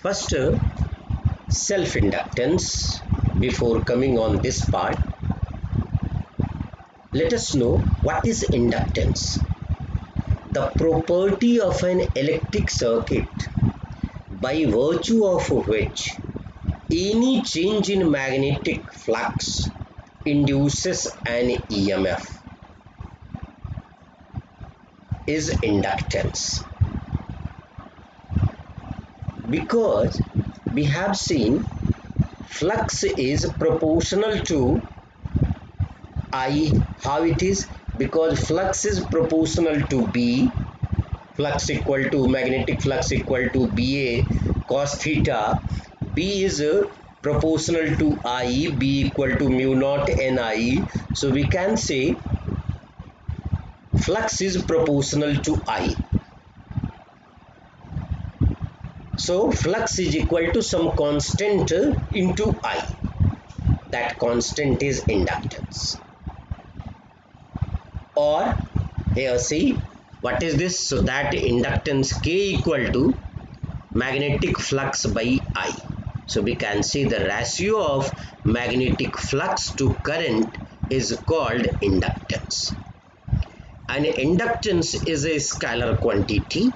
First, self-inductance. Before coming on this part, let us know what is inductance. The property of an electric circuit by virtue of which any change in magnetic flux induces an EMF is inductance. Because we have seen flux is proportional to I. How it is? Because flux is proportional to B, flux equal to magnetic flux equal to BA cos theta. B is proportional to I, B equal to mu naught Ni. So we can say flux is proportional to I. So flux is equal to some constant into I. That constant is inductance. Or here see what is this? So that inductance K equal to magnetic flux by I. So we can say the ratio of magnetic flux to current is called inductance. And inductance is a scalar quantity.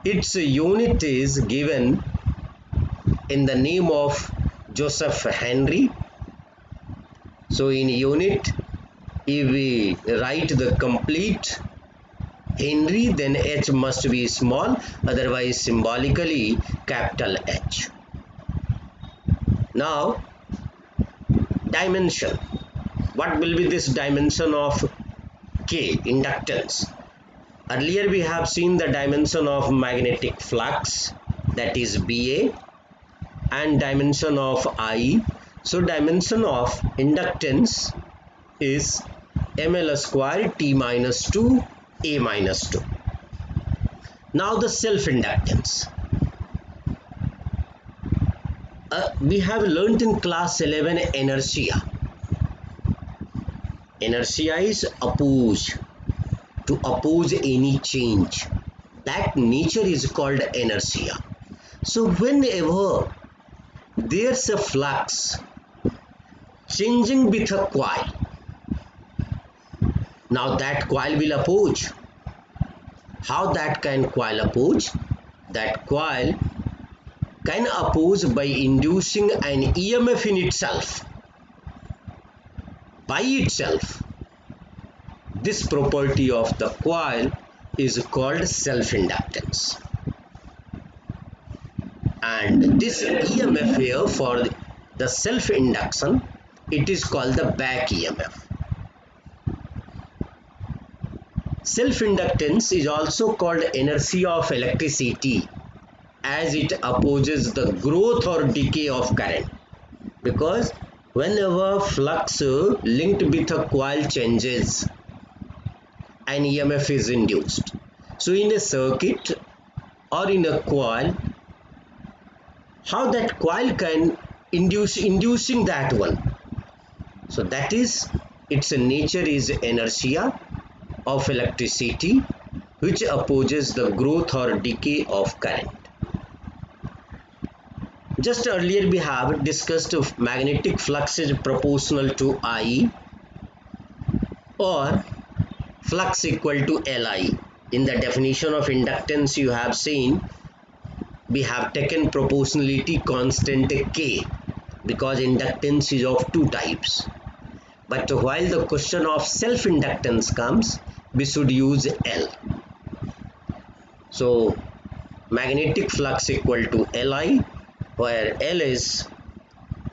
Its unit is given in the name of Joseph Henry. So in unit, if we write the complete Henry, then H must be small, otherwise symbolically capital H. Now, dimension. What will be this dimension of K, inductance? Earlier we have seen the dimension of magnetic flux, that is BA, and dimension of I. So dimension of inductance is ml square T minus 2 A minus 2. Now the self-inductance. We have learnt in class 11 inertia. Inertia is oppose, to oppose any change. That nature is called inertia. So whenever there's a flux changing with a coil, now that coil will oppose. How that can coil oppose? That coil can oppose by inducing an EMF in itself. By itself. This property of the coil is called self-inductance. And this EMF here for the self-induction, it is called the back EMF. Self-inductance is also called inertia of electricity, as it opposes the growth or decay of current. Because whenever flux linked with a coil changes, an EMF is induced. So in a circuit or in a coil, how that coil can inducing that one. So that is, its nature is inertia of electricity, which opposes the growth or decay of current. Just earlier we have discussed if magnetic flux is proportional to I, or flux equal to Li. In the definition of inductance you have seen, we have taken proportionality constant K, because inductance is of two types. But while the question of self-inductance comes, we should use L. So magnetic flux equal to Li, where L is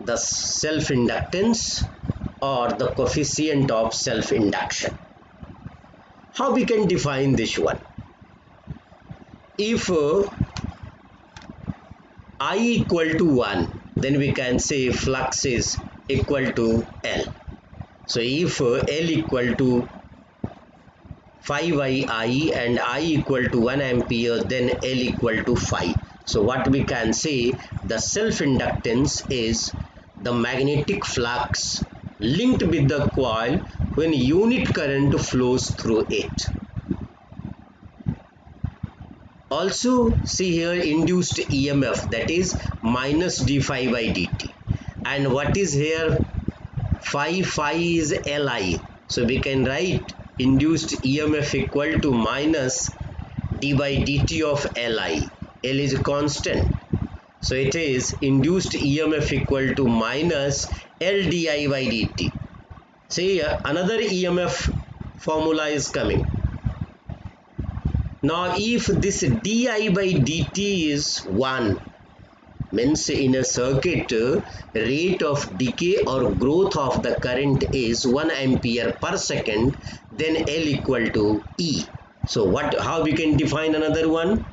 the self-inductance or the coefficient of self-induction. How we can define this one? If I equal to 1, then we can say flux is equal to L. So if L equal to 5I and I equal to 1 ampere, then L equal to 5. So what we can say, the self-inductance is the magnetic flux linked with the coil when unit current flows through it. Also see here induced EMF, that is minus d phi by dt. And what is here? Phi is Li. So we can write induced EMF equal to minus d by dt of Li. L is a constant. So it is induced EMF equal to minus L di by dt. See, another EMF formula is coming. Now if this di by dt is 1, means in a circuit rate of decay or growth of the current is 1 ampere per second, then L equal to E. So how we can define another one?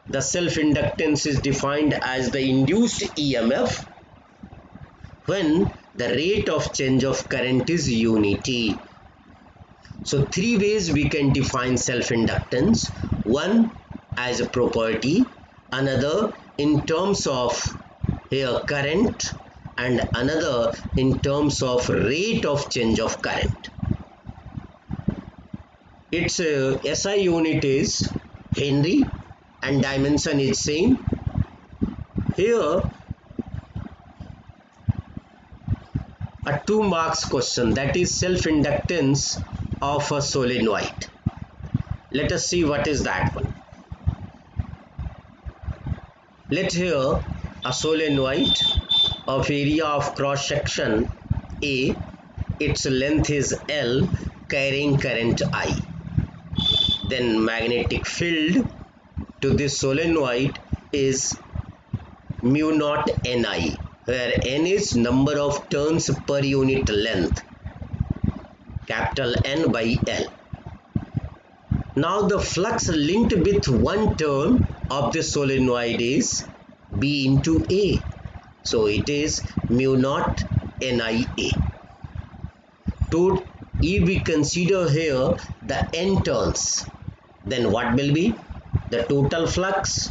The self-inductance is defined as the induced EMF when the rate of change of current is unity. So three ways we can define self-inductance. One as a property, another in terms of here current, and another in terms of rate of change of current. Its SI unit is Henry and dimension is same. Here a 2 marks question, that is self-inductance of a solenoid. Let us see what is that one. Let here a solenoid of area of cross section A, its length is L, carrying current I. Then magnetic field to this solenoid is mu naught Ni, where N is number of turns per unit length, capital N by L. Now the flux linked with one turn of the solenoid is B into A. So it is mu naught Nia. If we consider here the N turns, then what will be? The total flux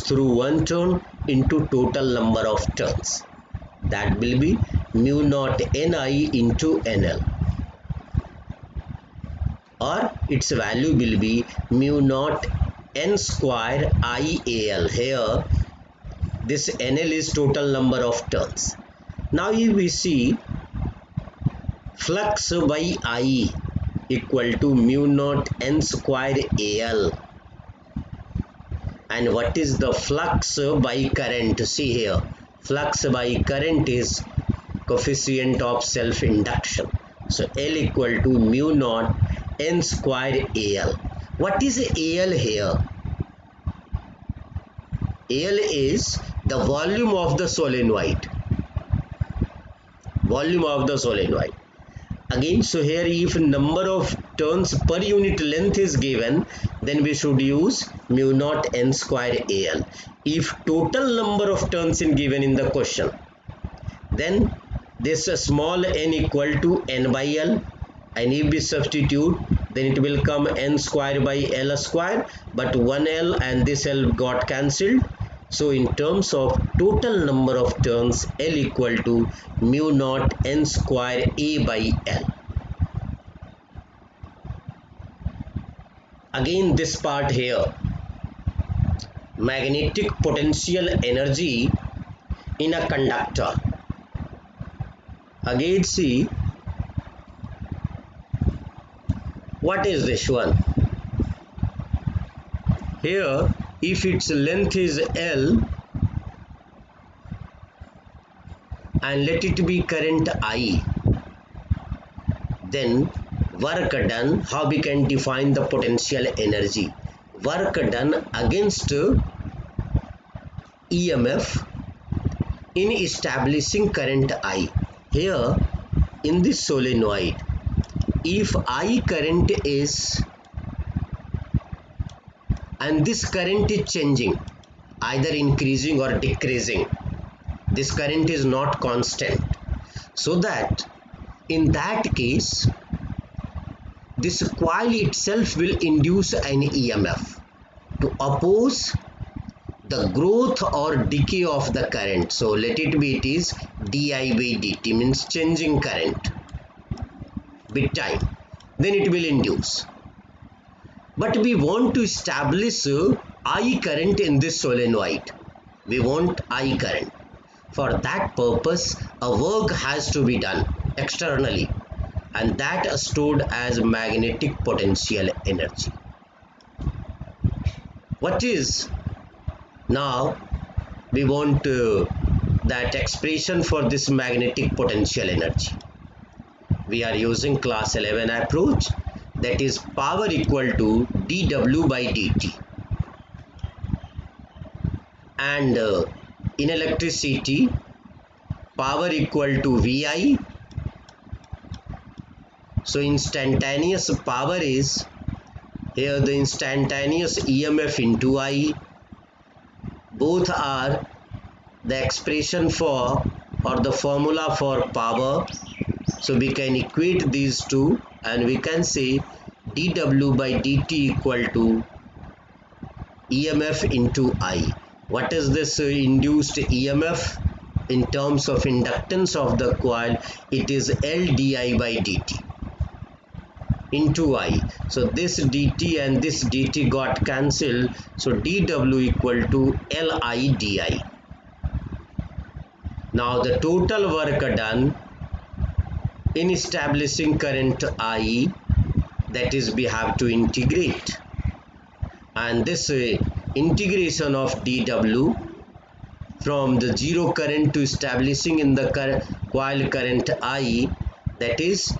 through one turn into total number of turns. That will be mu naught Ni into NL. Or its value will be mu naught N square IAL. Here this NL is total number of turns. Now if we see flux by I equal to mu naught N square AL. And what is the flux by current? See here, flux by current is coefficient of self-induction. So L equal to mu naught N square AL. What is AL here? AL is the volume of the solenoid. Volume of the solenoid. Again, so here if number of turns per unit length is given, then we should use mu naught N square AL. If total number of turns is given in the question, then this small n equal to N by L, and if we substitute, then it will come N square by L square, but 1L and this L got cancelled. So in terms of total number of turns, L equal to mu naught N square A by L. Again this part here, magnetic potential energy in a conductor. Again see, what is this one? Here if its length is L and let it be current I, then work done, how we can define the potential energy? Work done against EMF in establishing current I. Here in this solenoid, if I current is, and this current is changing, either increasing or decreasing, this current is not constant, so that in that case this coil itself will induce an EMF to oppose the growth or decay of the current. So let it be, it is di by dt, means changing current with time, then it will induce. but we want to establish I current in this solenoid. We want I current. For that purpose, a work has to be done externally, and that is stored as magnetic potential energy. What is now we want that expression for this magnetic potential energy. We are using class 11 approach, that is power equal to dW by dt, and in electricity power equal to VI. So instantaneous power is here the instantaneous EMF into I. Both are the expression for or the formula for power. So we can equate these two and we can say dW by dt equal to EMF into I. What is this induced EMF? In terms of inductance of the coil, it is L di by dt into I. So this dt and this dt got cancelled. So dW equal to Li di. Now the total work done in establishing current I, that is we have to integrate, and this integration of dW from the zero current to establishing in the coil current I, that is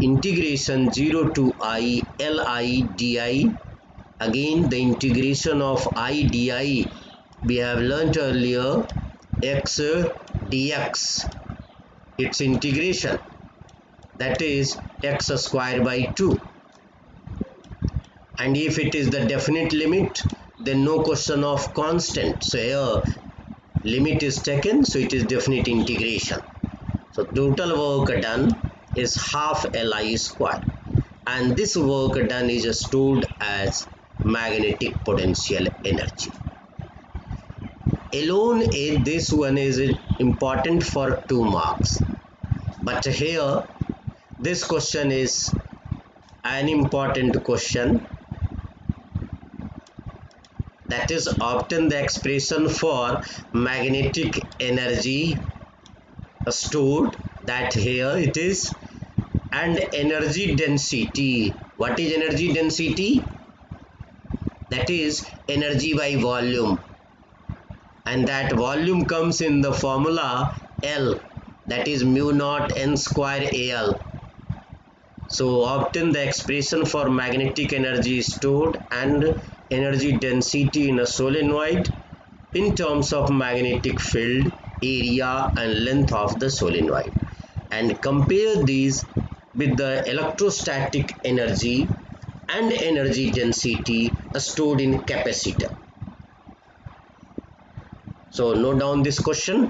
integration 0 to I Li di. Again the integration of I di we have learnt earlier, x dx, its integration, that is x square by 2, and if it is the definite limit then no question of constant. So here limit is taken, so it is definite integration. So total work done is half Li square, and this work done is stored as magnetic potential energy. Alone this one is important for 2 marks, but here this question is an important question, that is obtain the expression for magnetic energy stored, that here it is, and energy density. What is energy density? That is energy by volume, and that volume comes in the formula L, that is mu naught n square Al. So obtain the expression for magnetic energy stored and energy density in a solenoid in terms of magnetic field, area and length of the solenoid, and compare these with the electrostatic energy and energy density stored in capacitor. So note down this question.